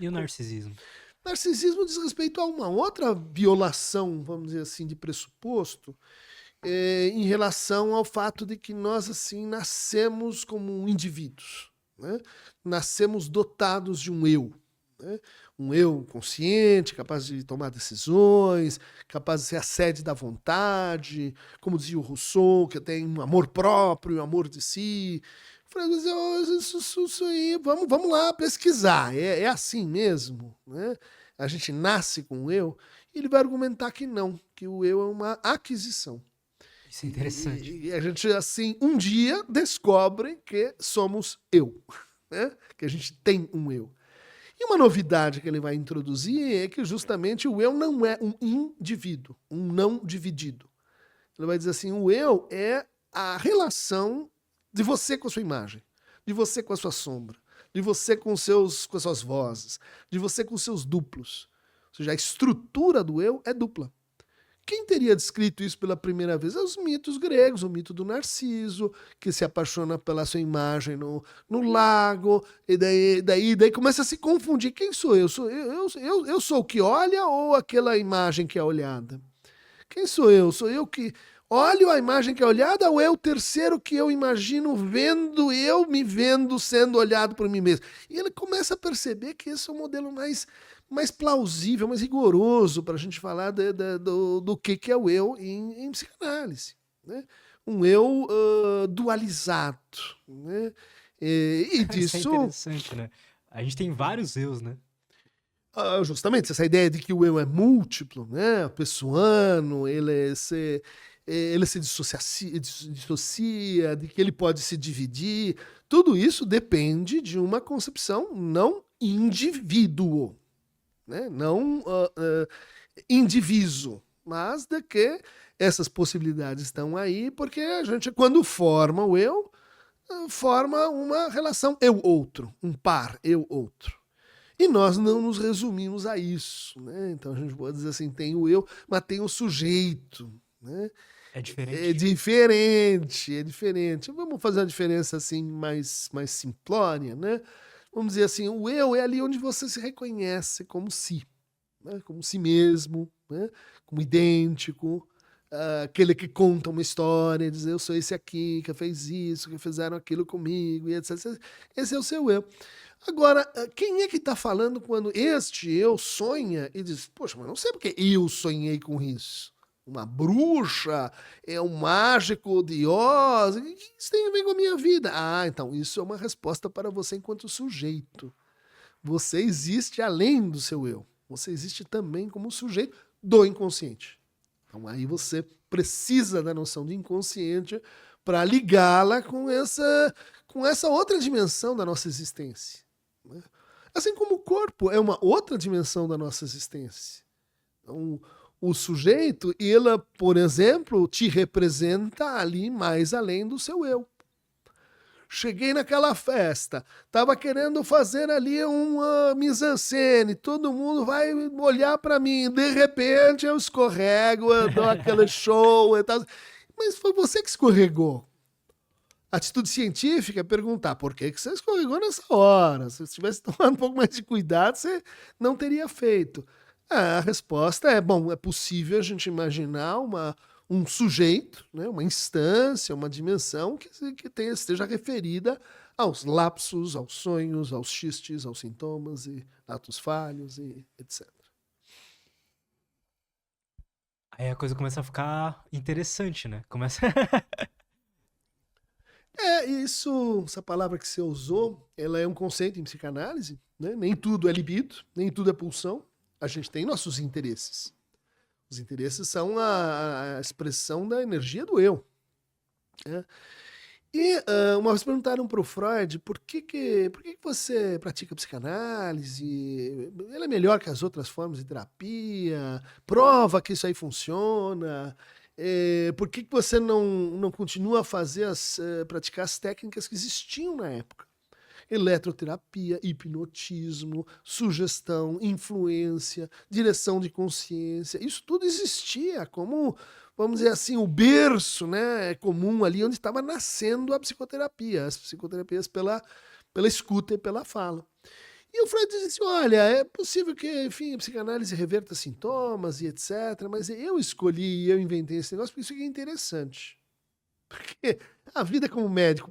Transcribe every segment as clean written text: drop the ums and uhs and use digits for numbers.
E o narcisismo? Narcisismo diz respeito a uma outra violação, vamos dizer assim, de pressuposto, em relação ao fato de que nós, assim, nascemos como indivíduos, né? Nascemos dotados de um eu, né? Um eu consciente, capaz de tomar decisões, capaz de ser a sede da vontade, como dizia o Rousseau, que tem um amor próprio, um amor de si. Falei, mas isso aí, vamos lá pesquisar, é assim mesmo, né? A gente nasce com o eu, e ele vai argumentar que não, que o eu é uma aquisição. Isso é interessante. E a gente, assim, um dia descobre que somos eu, né? Que a gente tem um eu. E uma novidade que ele vai introduzir é que justamente o eu não é um indivíduo, um não dividido. Ele vai dizer assim, o eu é a relação de você com a sua imagem, de você com a sua sombra, de você com as suas vozes, de você com os seus duplos. Ou seja, a estrutura do eu é dupla. Quem teria descrito isso pela primeira vez? Os mitos gregos, o mito do Narciso, que se apaixona pela sua imagem no lago, e daí começa a se confundir. Quem sou eu? Eu sou o que olha ou aquela imagem que é olhada? Quem sou eu? Sou eu que olho a imagem que é olhada ou é o terceiro que eu imagino vendo, eu me vendo sendo olhado por mim mesmo? E ele começa a perceber que esse é o modelo mais plausível, mais rigoroso para a gente falar do que é o eu em psicanálise. Né? Um eu dualizado. Né? E Isso é disso, interessante, né? A gente tem vários eus, né? justamente, essa ideia de que o eu é múltiplo, né? O pessoano, ele se dissocia, de que ele pode se dividir. Tudo isso depende de uma concepção não indivíduo, né? Não indiviso, mas de que essas possibilidades estão aí, porque a gente, quando forma o eu, forma uma relação eu-outro, um par eu-outro. E nós não nos resumimos a isso, né? Então a gente pode dizer assim, tem o eu, mas tem o sujeito, né? É É diferente. diferente, é diferente. Vamos fazer uma diferença assim mais simplória, né? Vamos dizer assim, o eu é ali onde você se reconhece como si, né? Como si mesmo, né? Como idêntico, aquele que conta uma história, diz eu sou esse aqui, que fez isso, que fizeram aquilo comigo, e etc. Esse é o seu eu. Agora, quem é que está falando quando este eu sonha e diz, poxa, mas não sei porque eu sonhei com isso. Uma bruxa, é um mágico de Oz, o que isso tem a ver com a minha vida? Ah, então isso é uma resposta para você enquanto sujeito. Você existe além do seu eu. Você existe também como sujeito do inconsciente. Então aí você precisa da noção de inconsciente para ligá-la com essa outra dimensão da nossa existência. Né? Assim como o corpo é uma outra dimensão da nossa existência. Então, o sujeito, ele, por exemplo, te representa ali mais além do seu eu. Cheguei naquela festa, tava querendo fazer ali uma mise-en-scène, todo mundo vai olhar para mim, de repente eu escorrego, eu dou aquele show e tal. Mas foi você que escorregou. A atitude científica é perguntar por que você escorregou nessa hora. Se você tivesse tomado um pouco mais de cuidado, você não teria feito. A resposta é, bom, é possível a gente imaginar um sujeito, né, uma instância, uma dimensão que esteja referida aos lapsos, aos sonhos, aos xistes, aos sintomas e atos falhos e etc. Aí a coisa começa a ficar interessante, né? Começa. Isso, essa palavra que você usou, ela é um conceito em psicanálise, né? Nem tudo é libido, nem tudo é pulsão. A gente tem nossos interesses. Os interesses são a expressão da energia do eu. Né? E uma vez perguntaram para o Freud por que você pratica psicanálise? Ela é melhor que as outras formas de terapia? Prova que isso aí funciona? Por que você não continua a praticar as técnicas que existiam na época? Eletroterapia, hipnotismo, sugestão, influência, direção de consciência, isso tudo existia como, vamos dizer assim, o berço, né, comum ali onde estava nascendo a psicoterapia, as psicoterapias pela escuta e pela fala. E o Freud diz assim, olha, é possível que, enfim, a psicanálise reverta sintomas e etc, mas eu escolhi e eu inventei esse negócio porque isso aqui é interessante. Porque a vida como médico,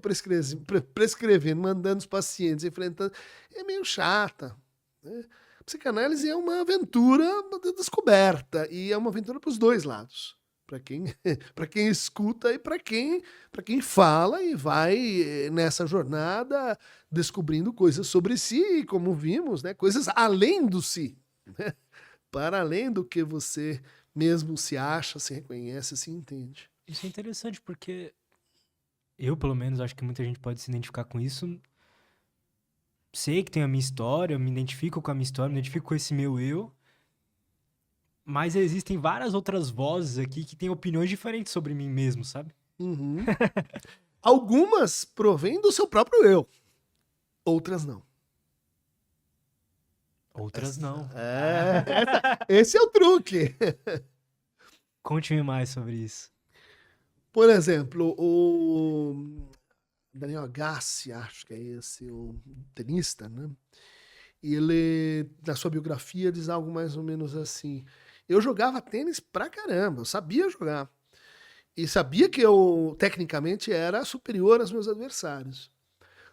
prescrevendo, mandando os pacientes, enfrentando, é meio chata, né? Psicanálise é uma aventura de descoberta, e é uma aventura para os dois lados. Para quem, para quem escuta e para quem fala e vai nessa jornada descobrindo coisas sobre si, e como vimos, né, coisas além do si, né? Para além do que você mesmo se acha, se reconhece, se entende. Isso é interessante porque eu, pelo menos, acho que muita gente pode se identificar com isso. Sei que tem a minha história, eu me identifico com a minha história, me identifico com esse meu eu, mas existem várias outras vozes aqui que têm opiniões diferentes sobre mim mesmo, sabe? Uhum. Algumas provêm do seu próprio eu, outras não. Outras não. Esse é o truque. Conte-me mais sobre isso. Por exemplo, o Daniel Agassi, acho que é esse, o tenista, né? E ele, na sua biografia, diz algo mais ou menos assim: eu jogava tênis pra caramba, eu sabia jogar. E sabia que eu, tecnicamente, era superior aos meus adversários.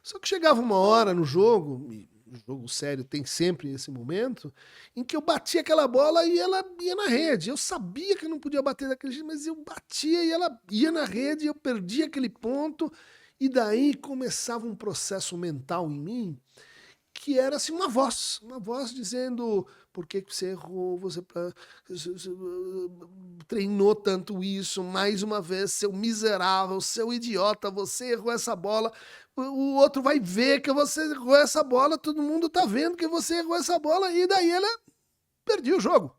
Só que chegava uma hora no jogo, e no jogo sério tem sempre esse momento, em que eu batia aquela bola e ela ia na rede. Eu sabia que eu não podia bater daquele jeito, mas eu batia e ela ia na rede, e eu perdia aquele ponto, e daí começava um processo mental em mim que era assim uma voz dizendo por que você errou, você treinou tanto isso, mais uma vez, seu miserável, seu idiota, você errou essa bola, o outro vai ver que você errou essa bola, todo mundo tá vendo que você errou essa bola, e daí ela perdia o jogo,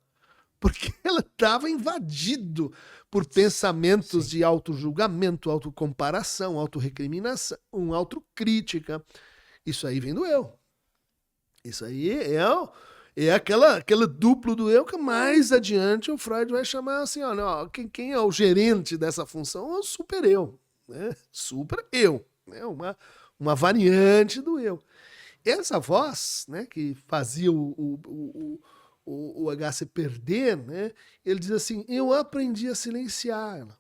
porque ela estava invadido por pensamentos Sim. de auto-julgamento, autocomparação, autorrecriminação, autocrítica. Isso aí vem do eu. Isso aí é aquela duplo do eu que mais adiante o Freud vai chamar assim, olha, ó, quem é o gerente dessa função é o super eu, né? Super eu, né? Uma variante do eu. Essa voz, né, que fazia o HC perder, né, ele diz assim, eu aprendi a silenciar ela.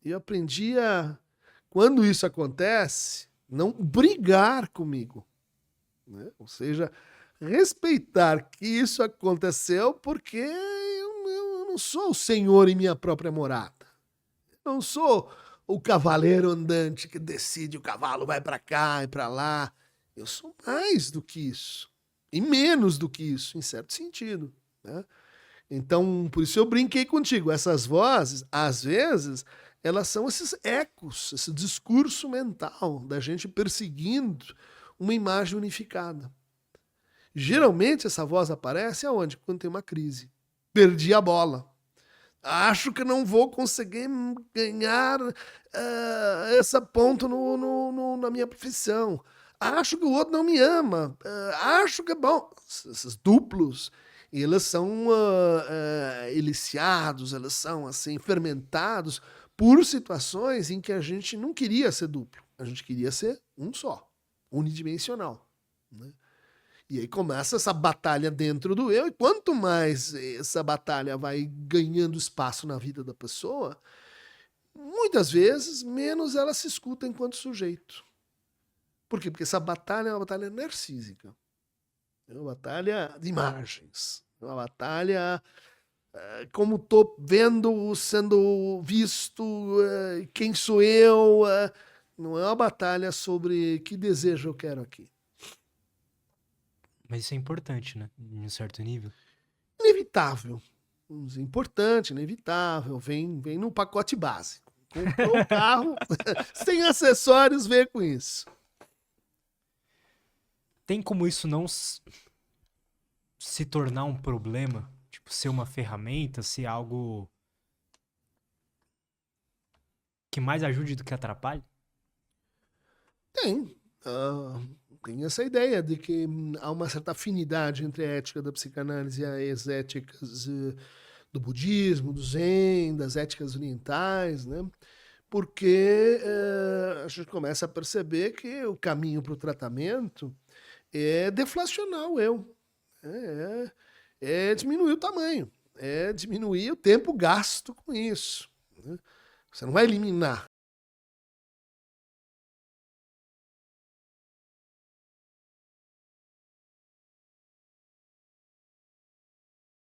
Eu aprendi a, quando isso acontece, não brigar comigo, né? Ou seja, respeitar que isso aconteceu porque eu não sou o senhor em minha própria morada. Eu não sou o cavaleiro andante que decide o cavalo vai para cá e para lá. Eu sou mais do que isso. E menos do que isso, em certo sentido, né? Então, por isso eu brinquei contigo. Essas vozes, às vezes, elas são esses ecos, esse discurso mental da gente perseguindo uma imagem unificada. Geralmente essa voz aparece aonde? Quando tem uma crise. Perdi a bola. Acho que não vou conseguir ganhar essa ponto na minha profissão. Acho que o outro não me ama. Acho que, bom, esses duplos, eles são eliciados, eles são assim, fermentados por situações em que a gente não queria ser duplo. A gente queria ser um só, unidimensional, né? E aí começa essa batalha dentro do eu, e quanto mais essa batalha vai ganhando espaço na vida da pessoa, muitas vezes menos ela se escuta enquanto sujeito. Por quê? Porque essa batalha é uma batalha narcísica. É uma batalha de imagens. É uma batalha como estou vendo, sendo visto, quem sou eu. Não é uma batalha sobre que desejo eu quero aqui. Mas isso é importante, né? Em um certo nível. Inevitável. Vamos dizer, importante, inevitável. Vem no pacote básico. Comprou o carro, sem acessórios, vem com isso. Tem como isso não se tornar um problema? Tipo, ser uma ferramenta, ser algo que mais ajude do que atrapalhe? Tem. Tem essa ideia de que há uma certa afinidade entre a ética da psicanálise e as éticas do budismo, do zen, das éticas orientais, né? Porque a gente começa a perceber que o caminho para o tratamento é deflacionar o eu. É diminuir o tamanho. É diminuir o tempo gasto com isso. Né? Você não vai eliminar.